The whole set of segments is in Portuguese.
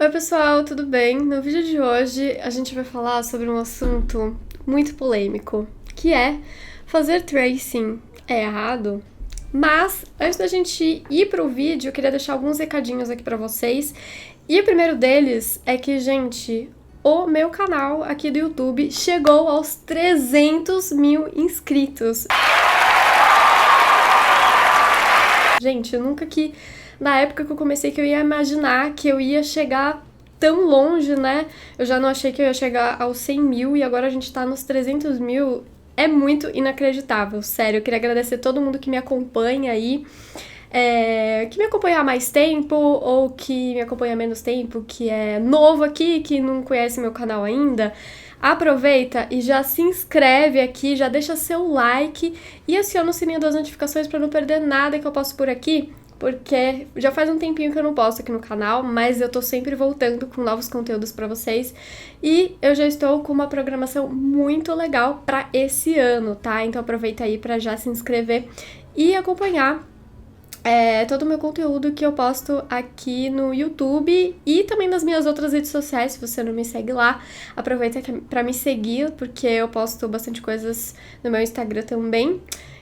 Oi pessoal, tudo bem? No vídeo de hoje a gente vai falar sobre um assunto muito polêmico, que é fazer tracing é errado? Mas antes da gente ir pro vídeo, eu queria deixar alguns recadinhos aqui pra vocês. E o primeiro deles é que, gente, o meu canal aqui do YouTube chegou aos 300 mil inscritos. Gente, eu nunca que, na época que eu comecei, que eu ia imaginar que eu ia chegar tão longe, né? Eu já não achei que eu ia chegar aos 100 mil e agora a gente tá nos 300 mil. É muito inacreditável, sério. Eu queria agradecer todo mundo que me acompanha aí, que me acompanha há mais tempo ou que me acompanha há menos tempo, que é novo aqui, que não conhece meu canal ainda. Aproveita e já se inscreve aqui, já deixa seu like e aciona o sininho das notificações para não perder nada que eu posto por aqui, porque já faz um tempinho que eu não posto aqui no canal, mas eu tô sempre voltando com novos conteúdos para vocês e eu já estou com uma programação muito legal para esse ano, tá? Então aproveita aí para já se inscrever e acompanhar todo o meu conteúdo que eu posto aqui no YouTube e também nas minhas outras redes sociais. Se você não me segue lá, aproveita para me seguir, porque eu posto bastante coisas no meu Instagram também.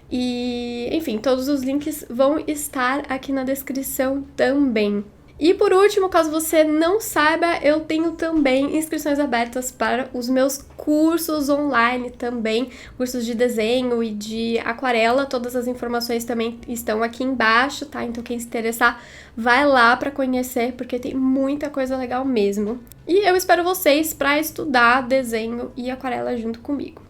E, enfim, todos os links vão estar aqui na descrição também. E por último, caso você não saiba, eu tenho também inscrições abertas para os meus cursos online também, cursos de desenho e de aquarela. Todas as informações também estão aqui embaixo, tá? Então quem se interessar, vai lá para conhecer, porque tem muita coisa legal mesmo. E eu espero vocês para estudar desenho e aquarela junto comigo.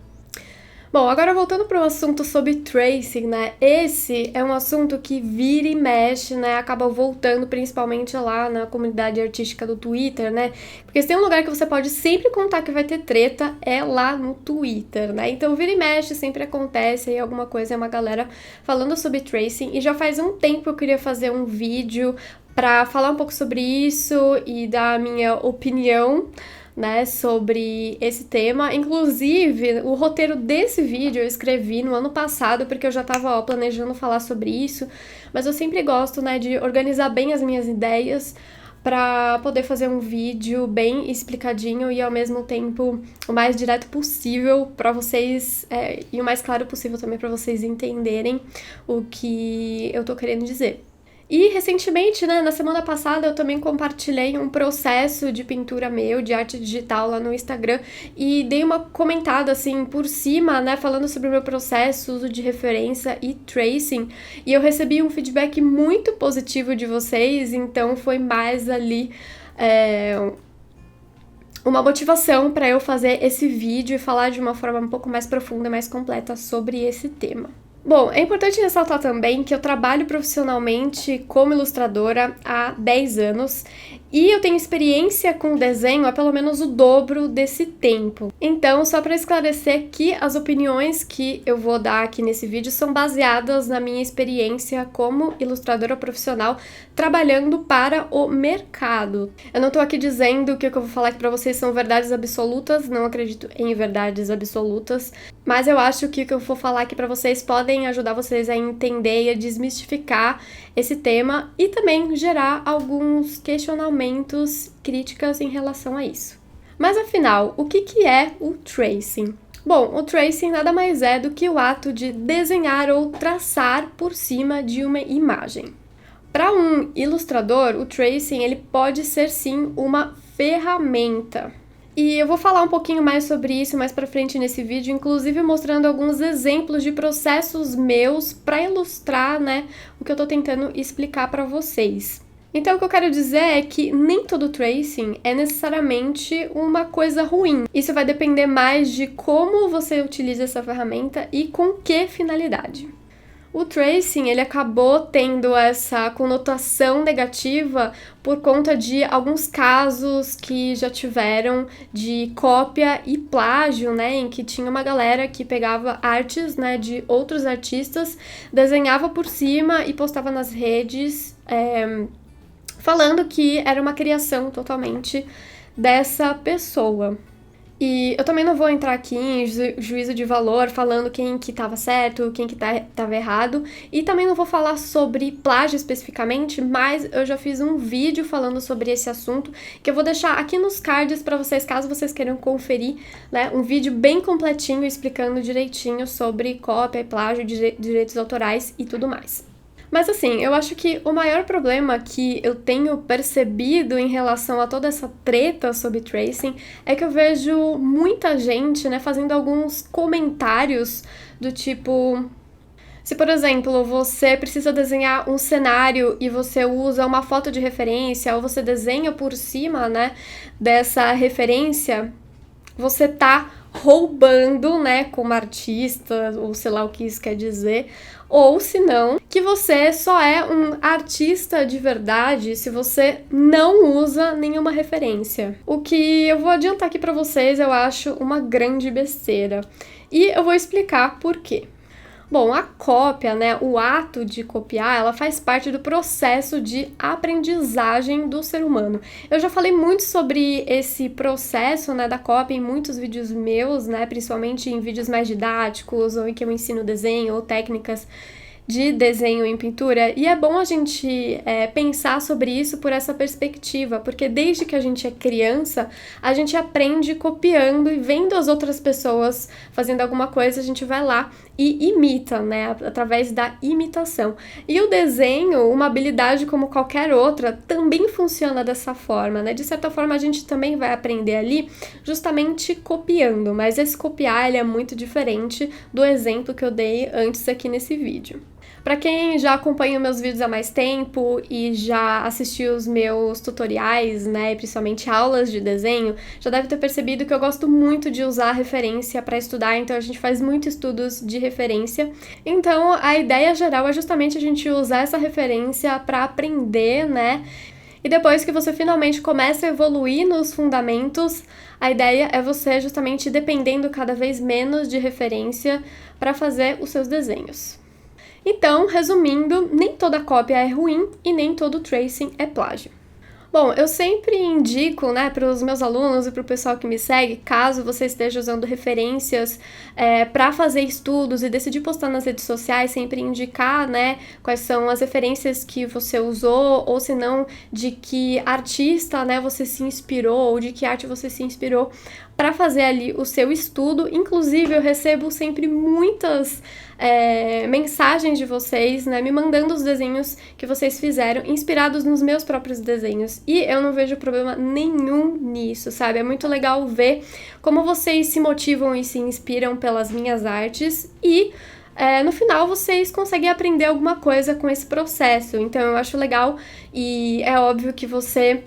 Bom, agora voltando para o assunto sobre tracing, né? Esse é um assunto que vira e mexe, né? Acaba voltando principalmente lá na comunidade artística do Twitter, né? Porque se tem um lugar que você pode sempre contar que vai ter treta, é lá no Twitter, né? Então vira e mexe, sempre acontece aí alguma coisa, é uma galera falando sobre tracing. E já faz um tempo que eu queria fazer um vídeo para falar um pouco sobre isso e dar a minha opinião, né, sobre esse tema. Inclusive, o roteiro desse vídeo eu escrevi no ano passado, porque eu já tava planejando falar sobre isso, mas eu sempre gosto, né, de organizar bem as minhas ideias para poder fazer um vídeo bem explicadinho e ao mesmo tempo o mais direto possível para vocês, e o mais claro possível também para vocês entenderem o que eu tô querendo dizer. E recentemente, né, na semana passada, eu também compartilhei um processo de pintura meu, de arte digital lá no Instagram e dei uma comentada assim por cima, né, falando sobre o meu processo, uso de referência e tracing. E eu recebi um feedback muito positivo de vocês, então foi mais ali uma motivação para eu fazer esse vídeo e falar de uma forma um pouco mais profunda, mais completa sobre esse tema. Bom, é importante ressaltar também que eu trabalho profissionalmente como ilustradora há 10 anos e eu tenho experiência com desenho há pelo menos o dobro desse tempo. Então, só para esclarecer que as opiniões que eu vou dar aqui nesse vídeo são baseadas na minha experiência como ilustradora profissional trabalhando para o mercado. Eu não tô aqui dizendo que o que eu vou falar aqui para vocês são verdades absolutas, não acredito em verdades absolutas, mas eu acho que o que eu vou falar aqui para vocês podem ajudar vocês a entender e a desmistificar esse tema e também gerar alguns questionamentos, críticas em relação a isso. Mas afinal, o que é o tracing? Bom, o tracing nada mais é do que o ato de desenhar ou traçar por cima de uma imagem. Para um ilustrador, o tracing ele pode ser sim uma ferramenta. E eu vou falar um pouquinho mais sobre isso mais pra frente nesse vídeo, inclusive mostrando alguns exemplos de processos meus para ilustrar, né, o que eu tô tentando explicar para vocês. Então o que eu quero dizer é que nem todo tracing é necessariamente uma coisa ruim. Isso vai depender mais de como você utiliza essa ferramenta e com que finalidade. O tracing, ele acabou tendo essa conotação negativa por conta de alguns casos que já tiveram de cópia e plágio, né, em que tinha uma galera que pegava artes, né, de outros artistas, desenhava por cima e postava nas redes, falando que era uma criação totalmente dessa pessoa. E eu também não vou entrar aqui em juízo de valor falando quem que estava certo, quem que estava errado. E também não vou falar sobre plágio especificamente, mas eu já fiz um vídeo falando sobre esse assunto, que eu vou deixar aqui nos cards para vocês, caso vocês queiram conferir, né? Um vídeo bem completinho explicando direitinho sobre cópia e plágio, direitos autorais e tudo mais. Mas assim, eu acho que o maior problema que eu tenho percebido em relação a toda essa treta sobre tracing é que eu vejo muita gente, né, fazendo alguns comentários do tipo... Se, por exemplo, você precisa desenhar um cenário e você usa uma foto de referência ou você desenha por cima, né, dessa referência, você tá roubando, né, como artista, ou sei lá o que isso quer dizer, ou se não, que você só é um artista de verdade se você não usa nenhuma referência. O que eu vou adiantar aqui pra vocês, eu acho uma grande besteira. E eu vou explicar por quê. Bom, a cópia, né, o ato de copiar, ela faz parte do processo de aprendizagem do ser humano. Eu já falei muito sobre esse processo, né, da cópia em muitos vídeos meus, né, principalmente em vídeos mais didáticos, ou em que eu ensino desenho ou técnicas de desenho em pintura, e é bom a gente pensar sobre isso por essa perspectiva, porque desde que a gente é criança, a gente aprende copiando e vendo as outras pessoas fazendo alguma coisa, a gente vai lá e imita, né, através da imitação. E o desenho, uma habilidade como qualquer outra, também funciona dessa forma, né, de certa forma a gente também vai aprender ali justamente copiando, mas esse copiar, ele é muito diferente do exemplo que eu dei antes aqui nesse vídeo. Para quem já acompanha meus vídeos há mais tempo e já assistiu os meus tutoriais, né, principalmente aulas de desenho, já deve ter percebido que eu gosto muito de usar referência para estudar, então a gente faz muitos estudos de referência. Então a ideia geral é justamente a gente usar essa referência para aprender, né? E depois que você finalmente começa a evoluir nos fundamentos, a ideia é você justamente ir dependendo cada vez menos de referência para fazer os seus desenhos. Então, resumindo, nem toda cópia é ruim e nem todo tracing é plágio. Bom, eu sempre indico, né, para os meus alunos e para o pessoal que me segue, caso você esteja usando referências para fazer estudos e decidir postar nas redes sociais, sempre indicar, né, quais são as referências que você usou, ou se não, de que artista, né, você se inspirou, ou de que arte você se inspirou para fazer ali o seu estudo. Inclusive, eu recebo sempre muitas mensagens de vocês, né, me mandando os desenhos que vocês fizeram, inspirados nos meus próprios desenhos. E eu não vejo problema nenhum nisso, sabe? É muito legal ver como vocês se motivam e se inspiram pelas minhas artes e no final vocês conseguem aprender alguma coisa com esse processo. Então eu acho legal e é óbvio que você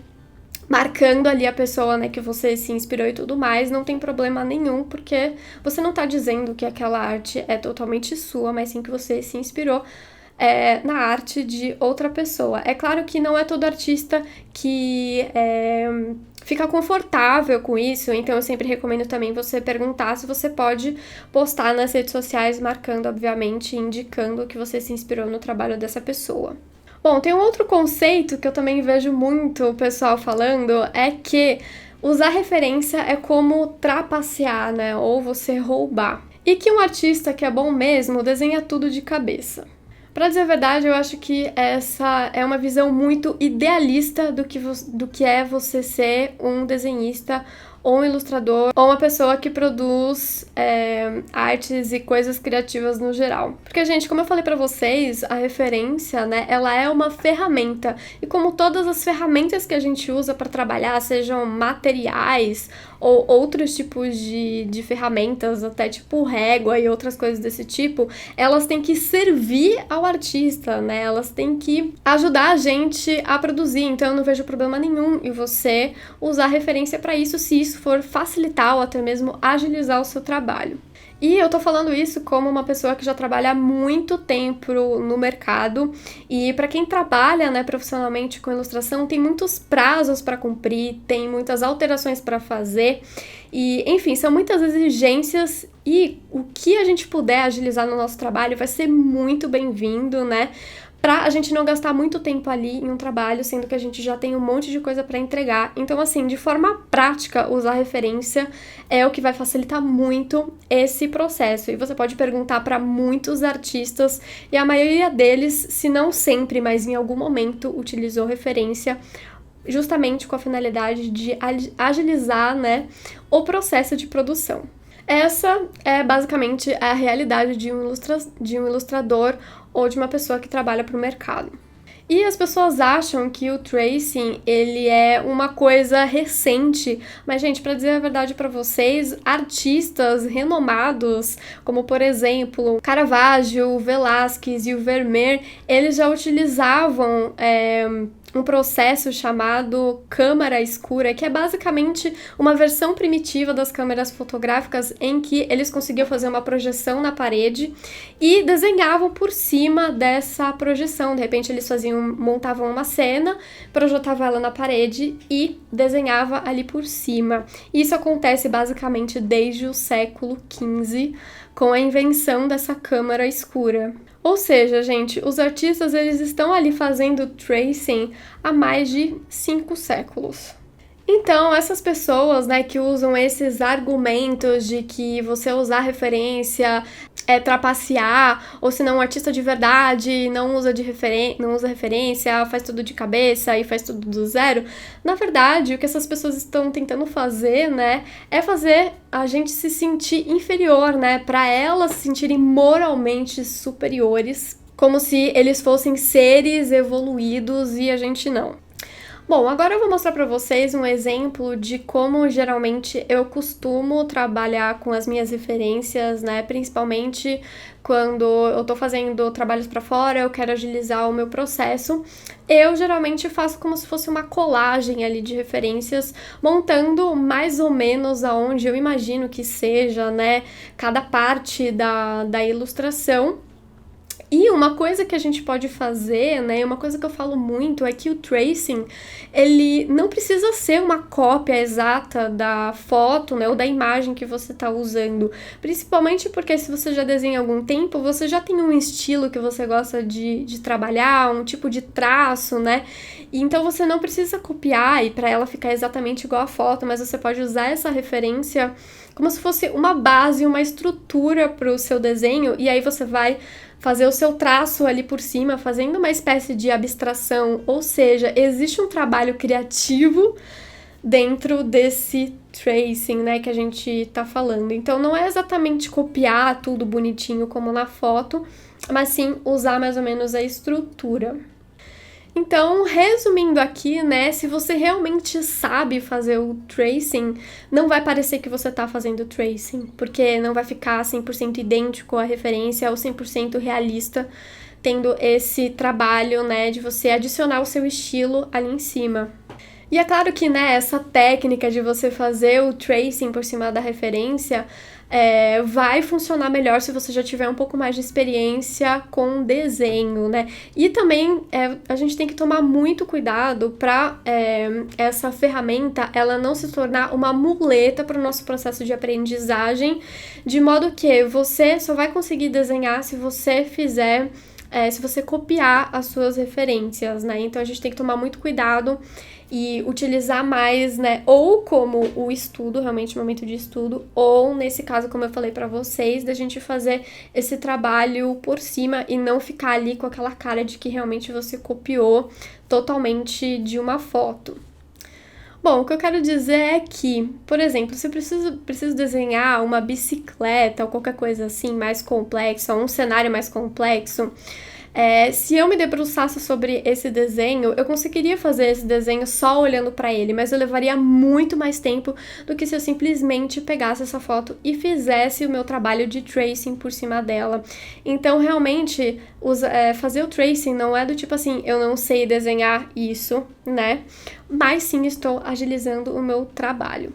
marcando ali a pessoa, né, que você se inspirou e tudo mais, não tem problema nenhum, porque você não tá dizendo que aquela arte é totalmente sua, mas sim que você se inspirou na arte de outra pessoa. É claro que não é todo artista que fica confortável com isso, então eu sempre recomendo também você perguntar se você pode postar nas redes sociais, marcando, obviamente, indicando que você se inspirou no trabalho dessa pessoa. Bom, tem um outro conceito que eu também vejo muito o pessoal falando, é que usar referência é como trapacear, né, ou você roubar. E que um artista que é bom mesmo desenha tudo de cabeça. Pra dizer a verdade, eu acho que essa é uma visão muito idealista do que é você ser um desenhista ou um ilustrador, ou uma pessoa que produz artes e coisas criativas no geral. Porque, gente, como eu falei pra vocês, a referência, né, ela é uma ferramenta. E como todas as ferramentas que a gente usa para trabalhar, sejam materiais ou outros tipos de ferramentas, até tipo régua e outras coisas desse tipo, elas têm que servir ao artista, né? Elas têm que ajudar a gente a produzir. Então eu não vejo problema nenhum em você usar referência para isso, se isso for facilitar ou até mesmo agilizar o seu trabalho. E eu tô falando isso como uma pessoa que já trabalha há muito tempo no mercado, e para quem trabalha, né, profissionalmente com ilustração, tem muitos prazos para cumprir, tem muitas alterações para fazer, e enfim, são muitas exigências, e o que a gente puder agilizar no nosso trabalho vai ser muito bem-vindo, né, pra a gente não gastar muito tempo ali em um trabalho, sendo que a gente já tem um monte de coisa pra entregar. Então, assim, de forma prática, usar referência é o que vai facilitar muito esse processo. E você pode perguntar pra muitos artistas, e a maioria deles, se não sempre, mas em algum momento, utilizou referência justamente com a finalidade de agilizar, né, o processo de produção. Essa é basicamente a realidade de um ilustrador ou de uma pessoa que trabalha para o mercado. E as pessoas acham que o tracing, ele é uma coisa recente, mas, gente, para dizer a verdade para vocês, artistas renomados, como, por exemplo, Caravaggio, Velázquez e o Vermeer, eles já utilizavam um processo chamado câmara escura, que é basicamente uma versão primitiva das câmeras fotográficas em que eles conseguiam fazer uma projeção na parede e desenhavam por cima dessa projeção. De repente eles montavam uma cena, projetavam ela na parede e desenhava ali por cima. Isso acontece basicamente desde o século XV, com a invenção dessa câmara escura. Ou seja, gente, os artistas eles estão ali fazendo tracing há mais de 5 séculos. Então, essas pessoas, né, que usam esses argumentos de que você usar referência é trapacear, ou se não, um artista de verdade não usa referência, faz tudo de cabeça e faz tudo do zero. Na verdade, o que essas pessoas estão tentando fazer, né, é fazer a gente se sentir inferior, né, para elas se sentirem moralmente superiores, como se eles fossem seres evoluídos e a gente não. Bom, agora eu vou mostrar para vocês um exemplo de como geralmente eu costumo trabalhar com as minhas referências, né? Principalmente quando eu tô fazendo trabalhos para fora, eu quero agilizar o meu processo. Eu geralmente faço como se fosse uma colagem ali de referências, montando mais ou menos aonde eu imagino que seja, né? Cada parte da ilustração. E uma coisa que a gente pode fazer, né, uma coisa que eu falo muito é que o tracing, ele não precisa ser uma cópia exata da foto, né, ou da imagem que você está usando. Principalmente porque se você já desenha há algum tempo, você já tem um estilo que você gosta de trabalhar, um tipo de traço, né, e então você não precisa copiar e para ela ficar exatamente igual a foto, mas você pode usar essa referência como se fosse uma base, uma estrutura para o seu desenho, e aí você vai fazer o seu traço ali por cima, fazendo uma espécie de abstração, ou seja, existe um trabalho criativo dentro desse tracing, né, que a gente tá falando. Então, não é exatamente copiar tudo bonitinho como na foto, mas sim usar mais ou menos a estrutura. Então, resumindo aqui, né, se você realmente sabe fazer o tracing, não vai parecer que você tá fazendo tracing, porque não vai ficar 100% idêntico à referência ou 100% realista, tendo esse trabalho, né, de você adicionar o seu estilo ali em cima. E é claro que, né, essa técnica de você fazer o tracing por cima da referência vai funcionar melhor se você já tiver um pouco mais de experiência com desenho, né? E também a gente tem que tomar muito cuidado para essa ferramenta ela não se tornar uma muleta para o nosso processo de aprendizagem, de modo que você só vai conseguir desenhar se você fizer se você copiar as suas referências, né? Então a gente tem que tomar muito cuidado e utilizar mais, né? Ou como o estudo, realmente um momento de estudo, ou nesse caso, como eu falei pra vocês, da gente fazer esse trabalho por cima e não ficar ali com aquela cara de que realmente você copiou totalmente de uma foto. Bom, o que eu quero dizer é que, por exemplo, se eu preciso desenhar uma bicicleta ou qualquer coisa assim mais complexa, um cenário mais complexo, se eu me debruçasse sobre esse desenho, eu conseguiria fazer esse desenho só olhando para ele, mas eu levaria muito mais tempo do que se eu simplesmente pegasse essa foto e fizesse o meu trabalho de tracing por cima dela. Então, realmente, fazer o tracing não é do tipo assim, eu não sei desenhar isso, né? Mas sim estou agilizando o meu trabalho.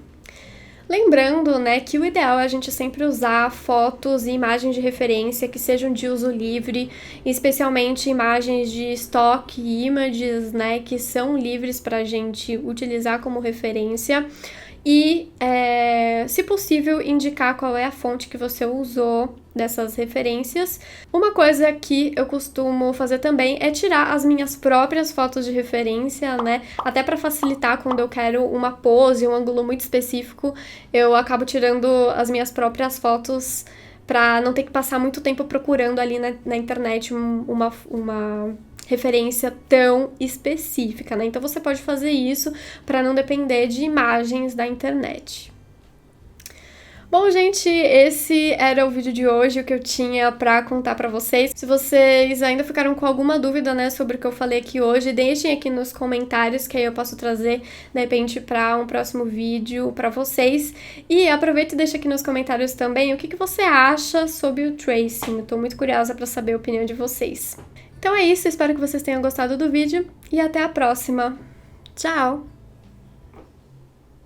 Lembrando, né, que o ideal é a gente sempre usar fotos e imagens de referência que sejam de uso livre, especialmente imagens de stock images, né, que são livres para a gente utilizar como referência e, se possível, indicar qual é a fonte que você usou dessas referências. Uma coisa que eu costumo fazer também é tirar as minhas próprias fotos de referência, né? Até para facilitar quando eu quero uma pose, um ângulo muito específico, eu acabo tirando as minhas próprias fotos para não ter que passar muito tempo procurando ali na internet uma referência tão específica, né? Então você pode fazer isso para não depender de imagens da internet. Bom, gente, esse era o vídeo de hoje, o que eu tinha pra contar pra vocês. Se vocês ainda ficaram com alguma dúvida, né, sobre o que eu falei aqui hoje, deixem aqui nos comentários, que aí eu posso trazer, de repente, pra um próximo vídeo pra vocês. E aproveita e deixa aqui nos comentários também o que você acha sobre o tracing. Eu tô muito curiosa pra saber a opinião de vocês. Então é isso, espero que vocês tenham gostado do vídeo e até a próxima. Tchau!